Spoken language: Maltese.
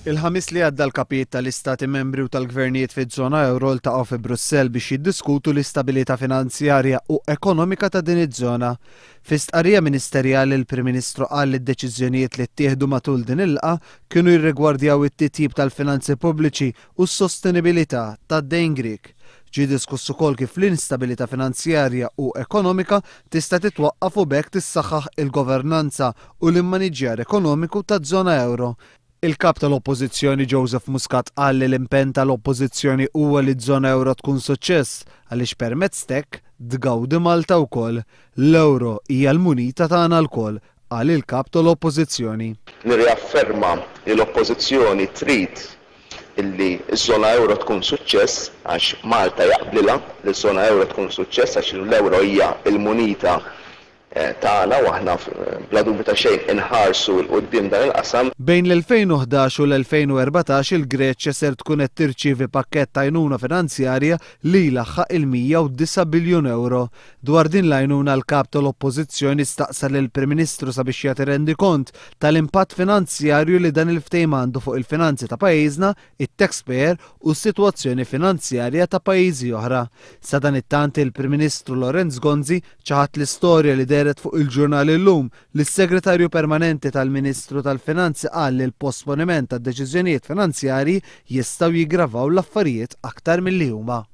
Il-ħamis li għadda l-kapijiet tal-istati membri u tal-gvernijiet fiż-żona euro ltaqgħu fi Brussell biex jiddiskutu l-istabilità finanzjarja u ekonomika ta' din iż-żona. Fi stqarrija ministerjali l-Prim Ministru qal li d-deċiżjonijiet li ttieħdu matul din il-laqgħa kienu jirrigwardjaw it-titjib tal-finanzi pubbliċi u s-sostenibilità tad-dejn Grieg. Ġie diskuss ukoll kif l-instabilità finanzjarja u ekonomika tista' titwaqqaf u b'hekk tissaħħaħ il-governanza u l-immaniġġjar ekonomiku taż-żona euro. Il-kap tal-Oppożizzjoni Joseph Muscat qal li l-impenn tal-Oppożizzjoni huwa li ż-żona euro tkun suċċess għaliex permezz hekk tgawdi Malta wkoll. L-euro hija l-munita tagħna lkoll, qal il-kap tal-Oppożizzjoni. Nirriafferma li l-Oppożizzjoni trid illi ż-żona euro tkun suċċess għax Malta jaqblilha li ż-żona euro tkun suċċess għax l-euro hija l-munita tagħna u aħna bla dubju ta' xejn inħarsu l quddiem dan il-qasam. Bejn l-2011 u l-2014 il-Greċja ser tkun qed tirċievi pakkett ta' għajnuna finanzjarja li jlaħħaq il-109 biljun euro. Dwar din l-għajnuna l-kap tal-Oppożizzjoni staqsa lill-Prim Ministru sabiex jagħti rendikont tal-impatt finanzjarju li dan il-ftehim għandu fuq il-finanzi ta' pajjiżna, it-taxpayer u s-sitwazzjoni finanzjarja ta' pajjiżi oħra. Sa dan it-tant il-Prim Ministru Lorenz Gonzi ċaħat l-istorja li fuq il-ġurnal illum li s-Segretarju Permanenti tal-Ministru tal-Finanzi qal li l-posponiment tad-deċiżjonijiet finanzjarji jistgħu jiggravaw l-affarijiet aktar milli huma.